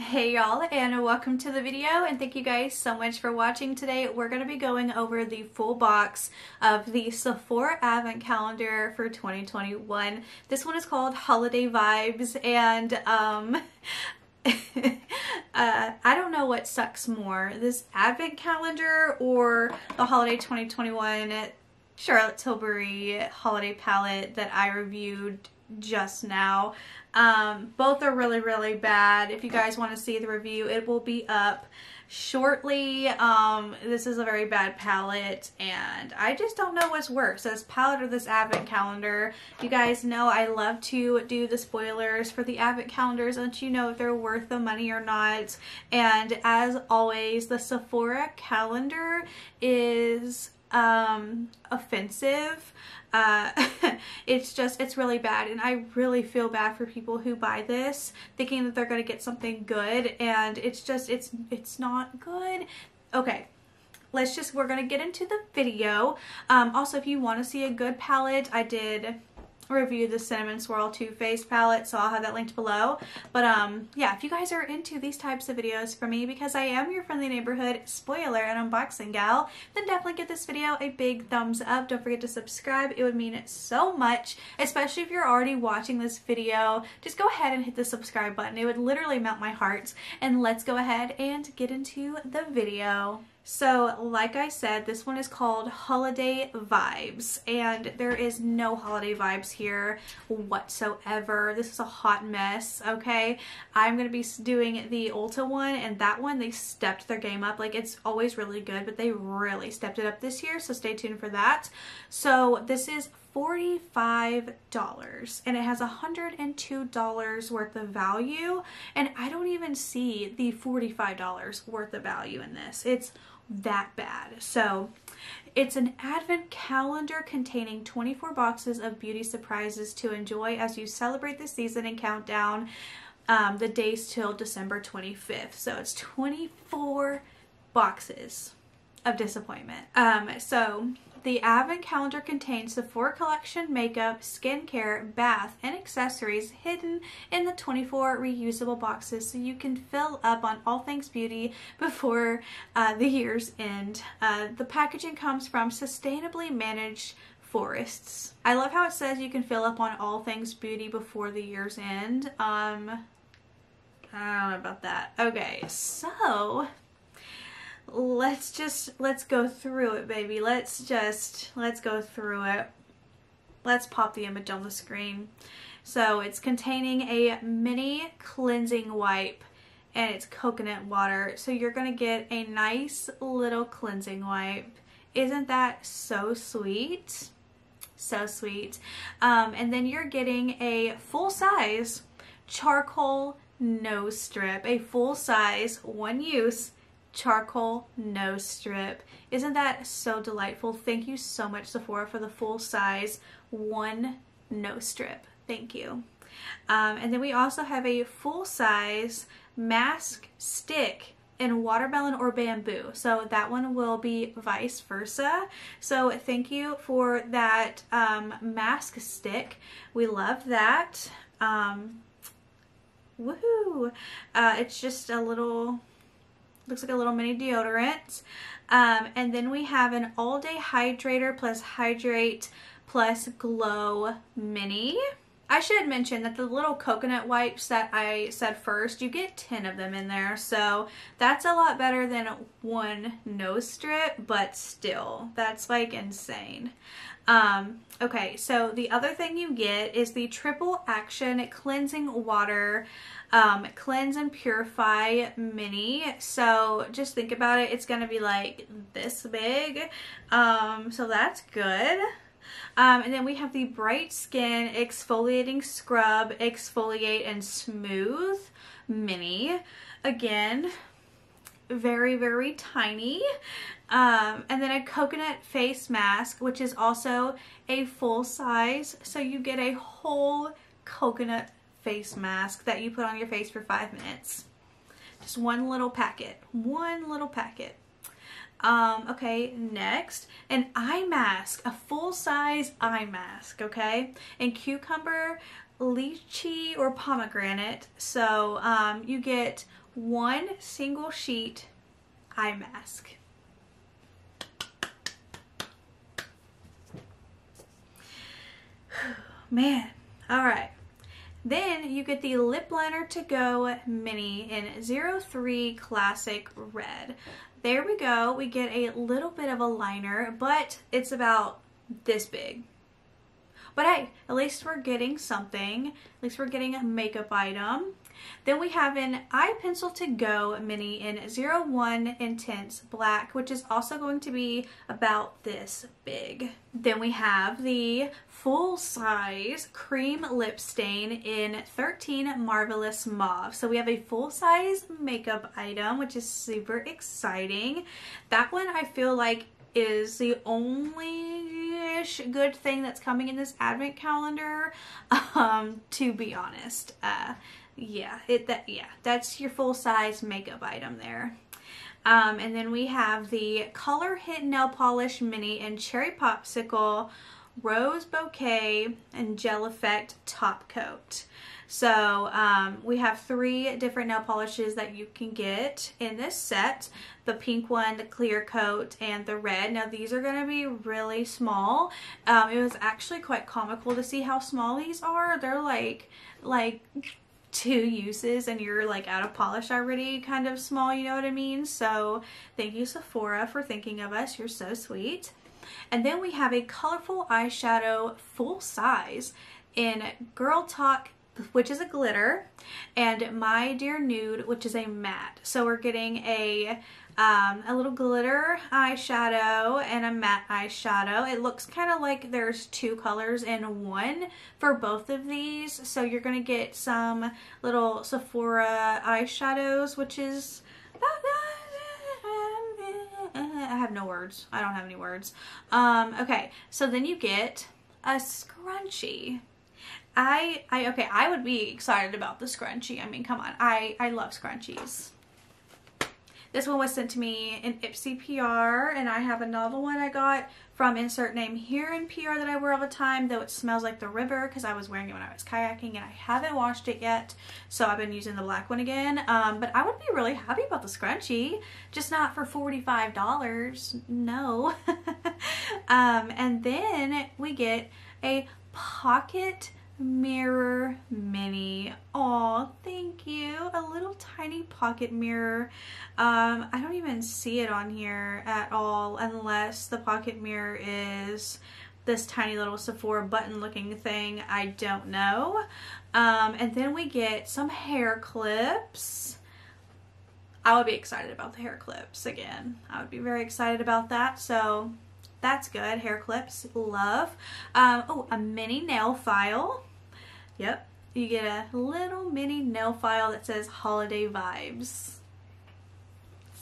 Hey y'all, and welcome to the video, and thank you guys so much for watching. Today we're going to be going over the full box of the Sephora Advent Calendar for 2021. This one is called Holiday Vibes, and I don't know what sucks more, this Advent Calendar or the Holiday 2021 Charlotte Tilbury Holiday Palette that I reviewed just now. Both are really bad. If you guys want to see the review, it will be up shortly. This is a very bad palette, and I just don't know what's worse, this palette or this Advent Calendar. You guys know I love to do the spoilers for the Advent Calendars and let you know if they're worth the money or not. And as always, the Sephora calendar is offensive. It's really bad, and I really feel bad for people who buy this thinking that they're going to get something good, and it's not good. Okay, we're going to get into the video. Also, if you want to see a good palette, I did review the Cinnamon Swirl Too Faced palette, so I'll have that linked below. But yeah, if you guys are into these types of videos for me, because I am your friendly neighborhood spoiler and unboxing gal, then definitely give this video a big thumbs up. Don't forget to subscribe. It would mean so much, especially if you're already watching this video. Just go ahead and hit the subscribe button. It would literally melt my heart. And let's go ahead and get into the video. So, like I said, this one is called Holiday Vibes, and there is no holiday vibes here whatsoever. This is a hot mess, okay? I'm going to be doing the Ulta one, and that one, they stepped their game up. Like, it's always really good, but they really stepped it up this year, so stay tuned for that. So, this is $45, and it has $102 worth of value, and I don't even see the $45 worth of value in this. It's that bad. So it's an advent calendar containing 24 boxes of beauty surprises to enjoy as you celebrate the season and count down the days till December 25th. So it's 24 boxes of disappointment. So the Advent Calendar contains Sephora collection, makeup, skincare, bath, and accessories hidden in the 24 reusable boxes, so you can fill up on all things beauty before the year's end. The packaging comes from sustainably managed forests. I love how it says you can fill up on all things beauty before the year's end. I don't know about that. Okay, so let's go through it, baby. Let's go through it. Let's pop the image on the screen. So it's containing a mini cleansing wipe, and it's coconut water. So you're gonna get a nice little cleansing wipe. Isn't that so sweet? So sweet. And then you're getting a full-size charcoal nose strip, a full-size one-use charcoal nose strip. Isn't that so delightful? Thank you so much, Sephora, for the full size one nose strip. Thank you. And then we also have a full size mask stick in watermelon or bamboo. So that one will be vice versa. So thank you for that mask stick. We love that. Woohoo! It's just a little, looks like a little mini deodorant. And then we have an all-day hydrator plus hydrate plus glow mini. I should mention that the little coconut wipes that I said first, you get 10 of them in there. So that's a lot better than one nose strip, but still, that's like insane. Okay, so the other thing you get is the triple action cleansing water cleanse and purify mini. So just think about it, it's gonna be like this big, so that's good. And then we have the Bright Skin Exfoliating Scrub Exfoliate and Smooth mini. Again, very tiny. And then a coconut face mask, which is also a full size, so you get a whole coconut face mask that you put on your face for 5 minutes. Just one little packet. Okay, next, an eye mask, a full-size eye mask, okay? And cucumber, lychee, or pomegranate. So you get one single sheet eye mask. Man, all right. Then you get the Lip Liner To Go Mini in 03 Classic Red. There we go. We get a little bit of a liner, but it's about this big. But hey, at least we're getting something. At least we're getting a makeup item. Then we have an Eye Pencil To Go Mini in 01 Intense Black, which is also going to be about this big. Then we have the full-size cream lip stain in 13 Marvelous Mauve. So we have a full-size makeup item, which is super exciting. That one I feel like is the only-ish good thing that's coming in this advent calendar, to be honest. Yeah, that's your full-size makeup item there. And then we have the Color Hit Nail Polish Mini in Cherry Popsicle, Rose Bouquet, and Gel Effect Top Coat. So we have 3 different nail polishes that you can get in this set. The pink one, the clear coat, and the red. Now these are going to be really small. It was actually quite comical to see how small these are. They're like 2 uses and you're like out of polish already, kind of small, you know what I mean? So thank you, Sephora, for thinking of us. You're so sweet. And then we have a colorful eyeshadow full size in Girl Talk, which is a glitter, and My Dear Nude, which is a matte. So we're getting a little glitter eyeshadow and a matte eyeshadow. It looks kind of like there's 2 colors in one for both of these. So you're going to get some little Sephora eyeshadows, which is... I have no words. I don't have any words. Okay, so then you get a scrunchie. I would be excited about the scrunchie. I mean, come on. I love scrunchies. This one was sent to me in Ipsy PR, and I have another one I got from insert name here in PR that I wear all the time, though it smells like the river because I was wearing it when I was kayaking and I haven't washed it yet, so I've been using the black one again. But I would be really happy about the scrunchie, just not for $45. No. And then we get a pocket mirror mini. Oh, thank you. A little tiny pocket mirror. I don't even see it on here at all unless the pocket mirror is this tiny little Sephora button looking thing. I don't know. And then we get some hair clips. I would be excited about the hair clips again. I would be very excited about that. So that's good. Hair clips, love. Oh, a mini nail file. Yep, you get a little mini nail file that says Holiday Vibes.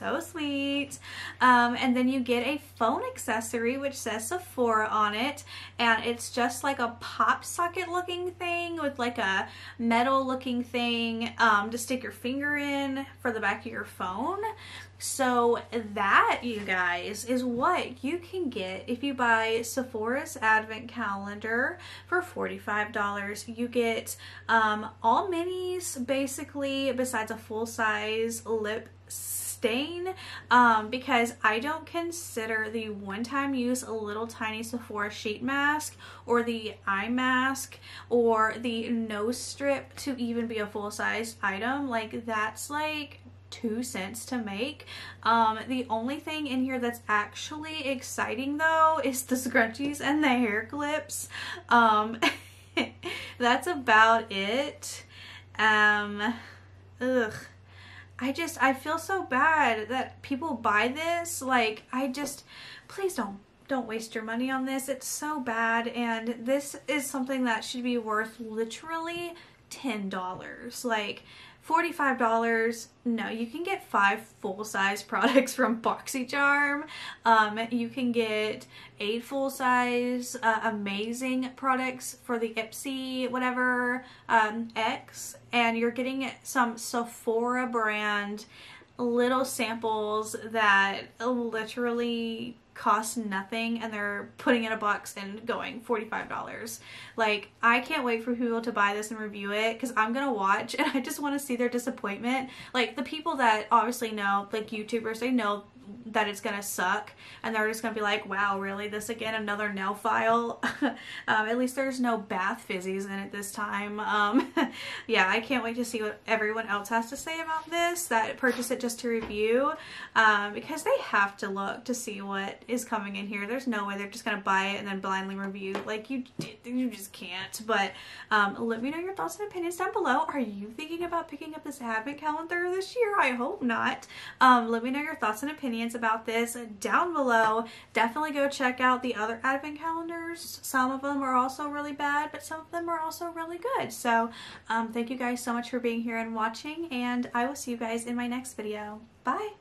So sweet. And then you get a phone accessory which says Sephora on it, and it's just like a pop socket looking thing with like a metal looking thing to stick your finger in for the back of your phone. So that, you guys, is what you can get if you buy Sephora's Advent Calendar for $45. You get all minis basically, besides a full-size lip stain, because I don't consider the one-time use a little tiny Sephora sheet mask or the eye mask or the nose strip to even be a full-size item. Like, that's like 2 cents to make. The only thing in here that's actually exciting though is the scrunchies and the hair clips. That's about it. Ugh. I feel so bad that people buy this. Like, please don't waste your money on this. It's so bad, and this is something that should be worth literally $10. Like, $45, no, you can get 5 full-size products from BoxyCharm. You can get 8 full-size amazing products for the Ipsy whatever X, and you're getting some Sephora brand little samples that literally cost nothing and they're putting in a box and going $45. Like, I can't wait for people to buy this and review it because I'm gonna watch and I just want to see their disappointment. Like, the people that obviously know, like YouTubers, they know that it's gonna suck and they're just gonna be like, wow, really, this again, another nail file. At least there's no bath fizzies in it this time. Yeah, I can't wait to see what everyone else has to say about this that purchased it just to review, because they have to look to see what is coming in here. There's no way they're just gonna buy it and then blindly review. Like, you just can't. But let me know your thoughts and opinions down below. Are you thinking about picking up this advent calendar this year? I hope not. Let me know your thoughts and opinions about this down below. Definitely go check out the other advent calendars. Some of them are also really bad, but some of them are also really good. So thank you guys so much for being here and watching, and I will see you guys in my next video. Bye.